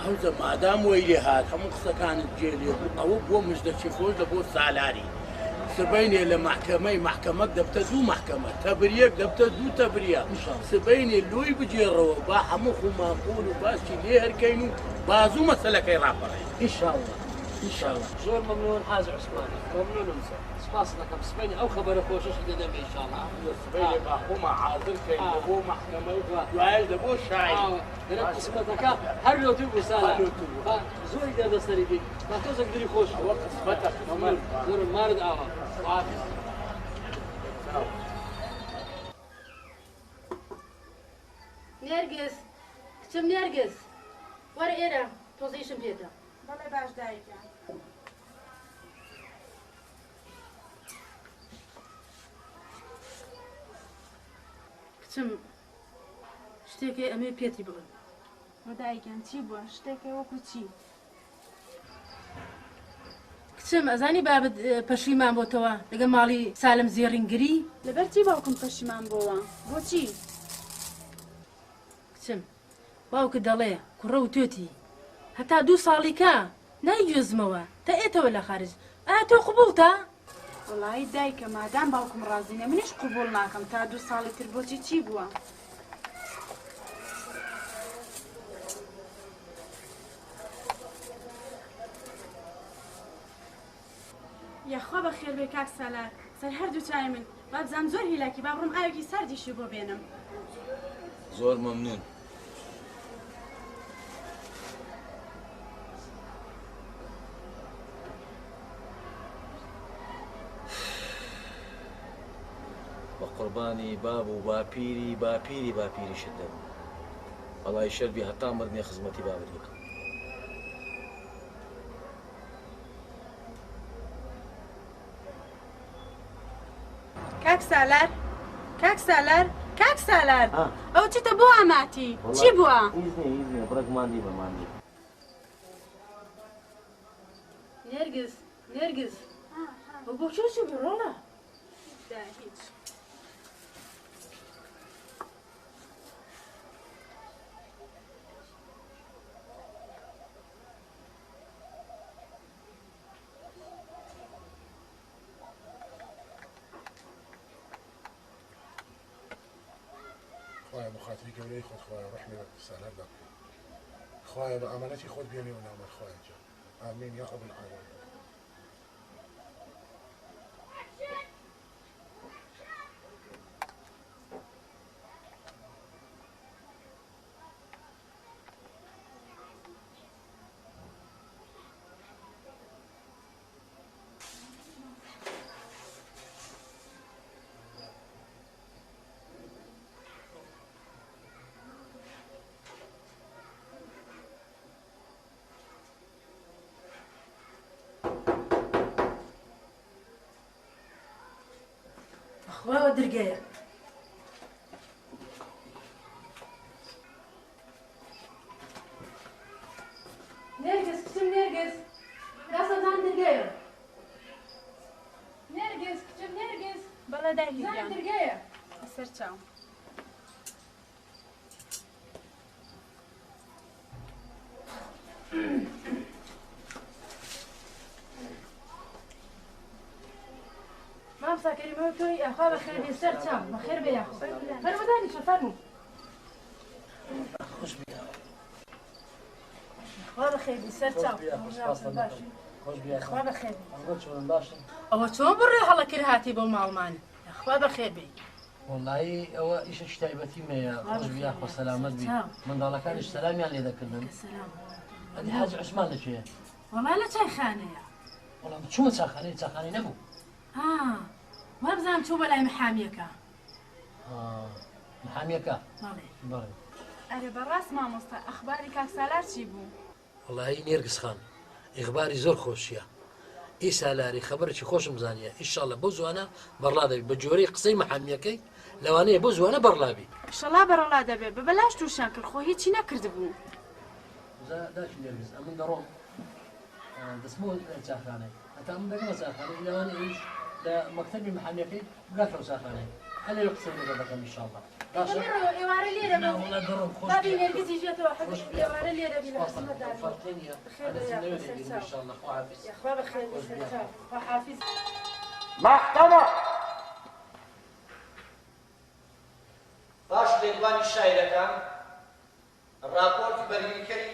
ئەوزە مادام وەیلێ هات هەموو قسەکانت جێلێ بوو ئەوە بۆ مژدەچی خۆش لە بۆ سالاری سبەینێ لە محکەمەک دەبتە دوو محکەمە تەبریەک دەبتە دوو تەبریە سبەینێ لۆی بجێڕەوە با هەموو خوماقۆل و باسی لێ هەرکەین و بازوو مەسەلەکەی ڕاپەڕێن ئینشاءڵڵا ئینشاءڵڵا زۆر مەمنون حاج عوسمانی مەمنونم سپاس دەکەم سبەینی ئەو خەبەرە خۆشەشی دەدەمێ ئینشاءڵڵا سبەینێ با خۆما حاضر کەین لە بۆ محکەمە دوایە لە بۆ شاعیر گەرە قسمەتەکە هەر لۆتوو بوو سالار زۆری دەدەسەری بێت با تۆزێک دری خۆش ئەوە قسمەتە زۆرم مارد ئاوا نێرگس کچم نێرگس وەرە ئێرە تۆزیشم پێدا بەڵێ باش دایکە کچم شتێکی ئەمێ پێتی بڵێم دایکیان چی بووە شتێکی وەکو چی کچم ئەزانی بابت پەشیمان بۆتەوە لەگە ماڵی سالم زێڕینگری لەبەر چی باوکم پەشیمان بۆوە بۆچی کچم باوکە دەڵێ کوڕە و توێتی هەتا 2 ساڵیکە نایگوێزمەوە تا ئێتەوە لە خارج تۆ قبوڵتە وڵی دایکە مادام باوکم ڕازینە منیش قوبوڵ ناکەم تا 2 ساڵی تر بۆچی چی بووە یاخوا بە خێر بێ کاک سالار سەر هەردوو چای من بابزانم زۆر هیلاکی با بڕۆم ئاوێکی ساردیشی بۆ بێنم زۆر مەمنون بە قوربانی باب و باپیریشت دەبم ئەڵای شەربی هەتا مردنی خزمەتی بابت بکەم کاک سالار ئەو چیتە بۆ ئاماتی چی بووە بڕێکماندی بەماندی نێرگس بۆ چۆچی بڕۆڵە هیچ خواهی مخاطبی گەورەی خۆت خواهی ڕحمی لە سالار دەکەی خواهی بە ئامانەتی خۆت بێنی و نامەت خواهی جا ئامین یا رب العالمین خواوە درگەیە نێرگس کچم نێرگس دەسەدان درگەیە نێرگس کچم نێرگس بەڵێ دایکیان درگەیە سەر چاو مامسا كريمة توي أخا بخير بيسر تام بخير بياخو فرمضاني شو فرمو خوش بیا أخا بخير بيسر تام خوش بیا أخا بخير ئەمڕۆ چۆن باشن أو شلون بري هلا كرهاتي بالمالماني أخا بخير بي والله ئەوە ئیشە تایبەتی مەیە خۆش بیا خۆ سەلامەت بی منداڵەکانیش سەلامیان لێ دەکردن ئەدی حاج عوسمان لەکوێیە والله لا شي خانية وەڵام چوومە چاخانەی نەبوو ما بزانم چوو بەلای محامیەکە محامیەکە بەڵێ ئەرێ بەڕاست مامۆستا ئەخباری کاک سالار چی بوو وەڵاهی نێرگس خان ئیخباری زۆر خۆشیە ئی سالاری خەبەرێکی خۆشم زانیە ئیشەڵە بۆ زوانە بەڕڵا دەبی بە جۆرەی قسەی محامیەکەی لەوانەیە بۆ زوانە بەڕڵابی شەڵا بەڕەڵا دەبێت بە بەلاش تووشان کرد خۆ هیچی نەکرد بوو داچی نێرگس ئەمن دەڕۆم دەستمۆ چاخانەی هەتا من دەگەمە چاخانەی لەوانەیە لە مەکتەبی محامیەکەی بگاتەوە چاخانەی أنا يقسم لك إن شاء الله. باشا. مرة إيوار الليلة لا والله درهم خوش. بابي نرجس يجي توحد إيوار الليلة بلا حسن داري. فرتني يا إن شاء الله خو حافظ. يا أخوة بخير بخير وحافظ. محكمة باش لێدوانی شایەکان راپۆرتی بەرهەمهێنکەری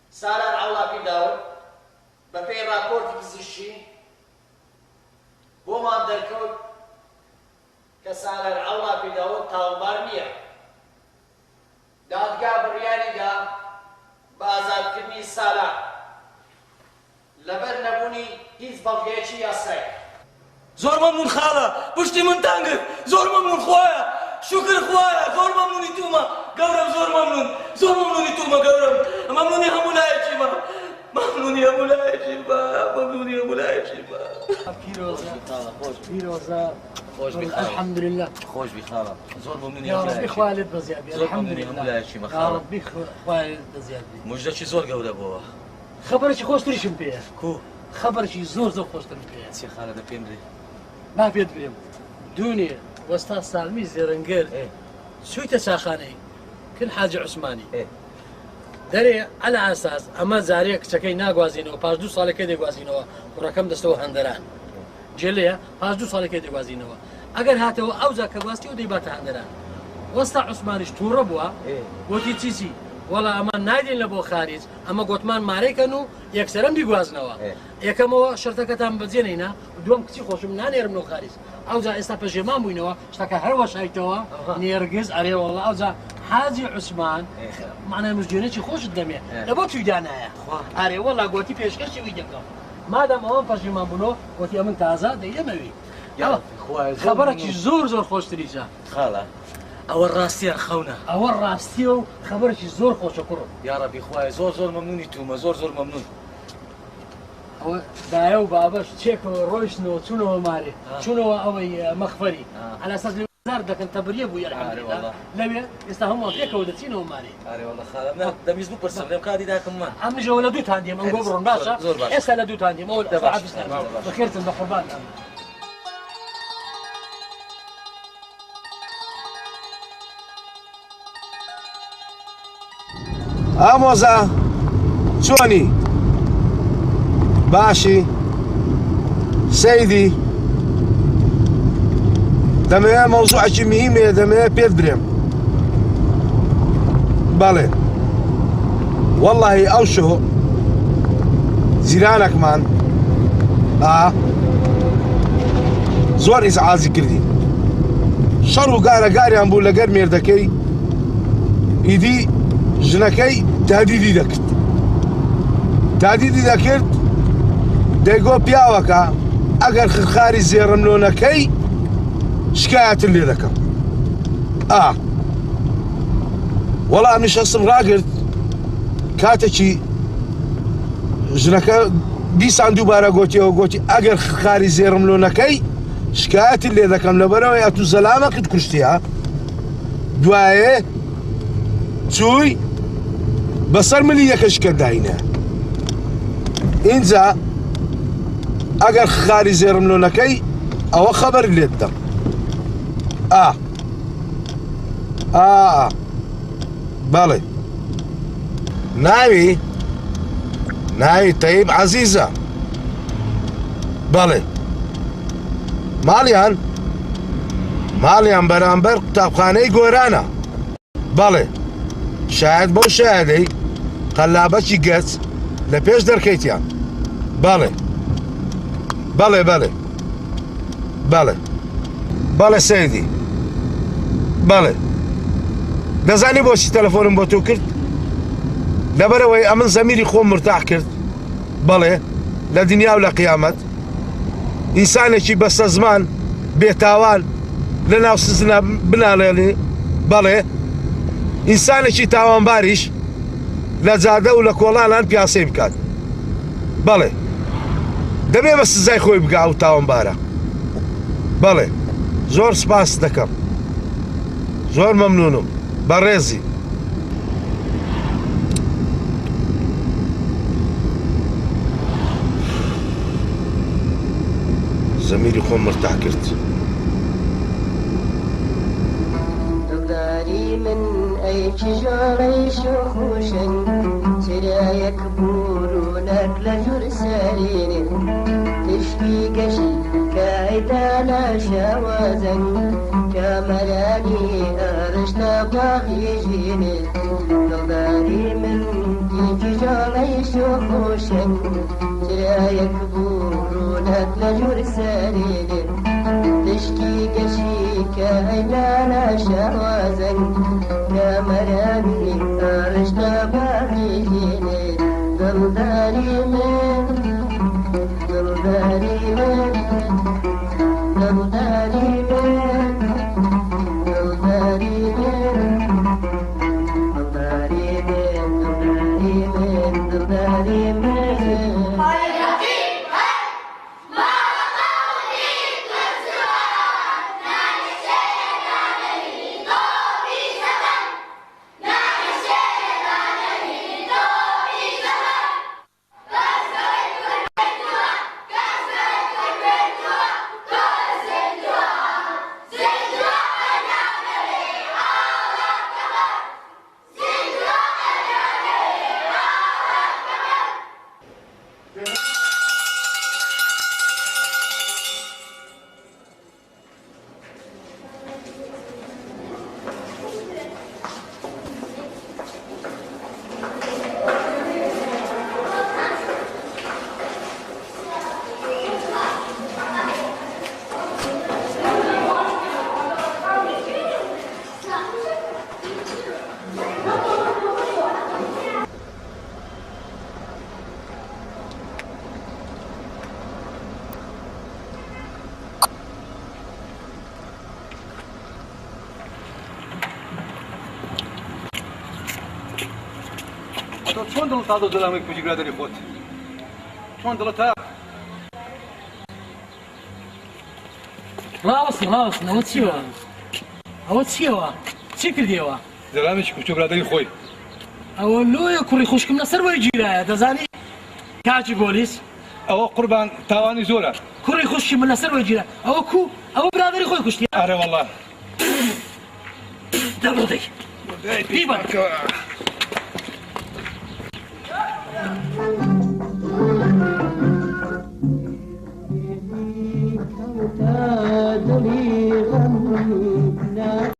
سالار عەوڵاپی داون بە پێی راپۆرتی پزیشکی بۆمان دەرکەوت کە سالار عەوڵاپی داون تاوانبار نییە. دادگا بڕیاری دا بە ئازادکردنی سالار لەبەر نەبوونی هیچ بەڵگەیەکی یاسایی. زۆر مەمنون خاڵە پشتی من تانگت زۆر مەمنون خۆیە شکر خۆیە زۆر مەمنونی تومە گەورم زۆر مەمنونی تومە گەورم مەمنونی هەموو لایەکی بە مەمنونی هەموو لایەکی بە پیرۆزە خۆش بی الحمد لله خۆش بی خاڵە زۆر مەمنونی يا ربي خوالد بزيادة زۆر الحمد مەمنونی هەموو لله لایەکی بە يا خاڵە ربي خوالد بزيادة موژدەکی زۆر گەورە بۆوە خبرك خوش تريشم فيها کو خبرك زور خوش تريشم فيها چی خاڵە دە پێم درێ ما في بيم دنيا وستا سالمي زيرنجر سويته ساخاني كل حاجة عثماني دري على اساس اما زاريك شكي ناغوازينو باش دو سالك كده غوازينو ورقم دستو هندران جليا باش دو سالك كده غوازينو اگر هاتو اوزا كواستي ودي بات هندران وستا عثمانيش توربوا وتي تيسي ولا اما نايدين لبو خارج اما قوتمان ماريكنو يكسرم بيغوازنوا يكمو شرطكتان بزينينا دوم كتي خوشم نانيرمنو خارج اوزا استا بجمام وينوا اشتكى هروا شايتوا نيرجز عليه والله اوزا حاجي عثمان معنا مزجينتي خوش الدمية لبو تيدانايا اري والله قوتي بيشكشي ويدكم مادام اون بجمام بنو قوتي امن تازا ديموي خبرك زور خوش تريجا خاڵە ئەوە ڕاستیە خەونە ئەوە ڕاستی و خبرێکی زۆر خۆشە کوڕم یا ڕەبی خوایە زۆر مەمنونی تومە زۆر مەمنون ئەوە دایە و بابەش چێکەوە ڕۆیشتنەوە چوونەوە مارێ چوونەوە ئەوەی مەخفەری على ئەساس زار دەکەن تەبریە بوو یەرحەمدوللا لەوێ ئێستا هەموو پێکەوە دەچینەوە مارێ ئارێ وەڵڵە خاڵە دەمیست بپرسم لێم کاتی داکەممان ئەمژەوە لە دووتان دێم ئەم بۆ بڕۆن باشە زۆر باش ئێستا لە دووتان دێم ئەوە بەخێرتن بە قوربان ئامۆزە چۆنی باشی سەیدی دەمەوێت مەوزوعێکی مهمێ دەمەوێت پێت برێم بەڵێ وەڵڵاهی ئەو شۆ جیرانێکمان زۆر ئیزعاجی کردی شەڕ و گارەگاریان بوو لەگەر مێردەکەی ئیدی ژنەکەی تهدیدی دەکرد دەیگۆ پیاوەکە ئەگەر خرخاری زێڕملۆنەکەی شکایەتت لێ دەکەم وەڵامیش هەستم ڕاگرت کاتێکی ژنەکە دیسان دووبارە گوتی ئەگەر خرخاری زێڕملۆنەکەی شکایەتت لێ دەکەم لەبەرەوەی ئەتو زەلامەکت کوشتیە دوایێ چووی بەسەر ملی یەکەشکە داینە اینجا ئەگەر خاری زێڕملۆنەکەی ئەوە خەبەر لێت دەم بەڵێ ناوی تەیب عەزیزە بەڵێ ماڵیان بەرامبەر قوتابخانەی گۆرانە بەڵێ شاید بەو شایدەی قەلابەکی گەچ لە پێش دەرکەیتیان بەڵێ سەیدی بەڵێ دەزانی بۆچی تەلەفۆنم بۆ تۆ کرد لەبەرەوەی ئەمن زەمیری خۆم مرتاح کرد بەڵێ لە دنیا و لە قیامەت ئینسانێکی بەستە زمان بێتاوان لە ناو سزنە بناڵێنێ بەڵێ ئینسانێکی تاوانباریش لە جادە و لە کۆڵانان پیاسەی بکات بەڵێ دەبێ بە سزای خۆی بگا و تاوانبارە بەڵێ زۆر سپاس دەکەم زۆر مەمنونم بەڕێزی زەمیری خۆم مرتاح کرد من أي تجاري شخوشن ترايك بورونك لجرسالين تشكي قشي كايدانا شوازن كامراني أرشت باغي جيني نظاري من تجاري شخوشن ترايك بورونك لجرسالين تشكي قشيك عينانا شوازن يا مرامي أرشت باغيني دلداري من دلداري من دلداري من دلداري من دلداري من دلداري من چون دلت داد دلم یک کوچیک را داری خود چون دلت ڕاوەستی ئەوە چیوە؟ ئەوە چیەوە؟ چی کردیەوە؟ دلمش کوچیک را داری خۆی ئەوە لۆیە کوڕی خوشکم لەسەر وەی گیرایە دەزانی کاکی پۆلیس ئەوە قوربان تاوانی زۆرە کوڕی خوشکی من لەسەر وەی گیرە ئەوە کو ئەوە برادەری خۆی کوشتی ئارە وەڵڵا دەبڕدەی دیبە تدري غمي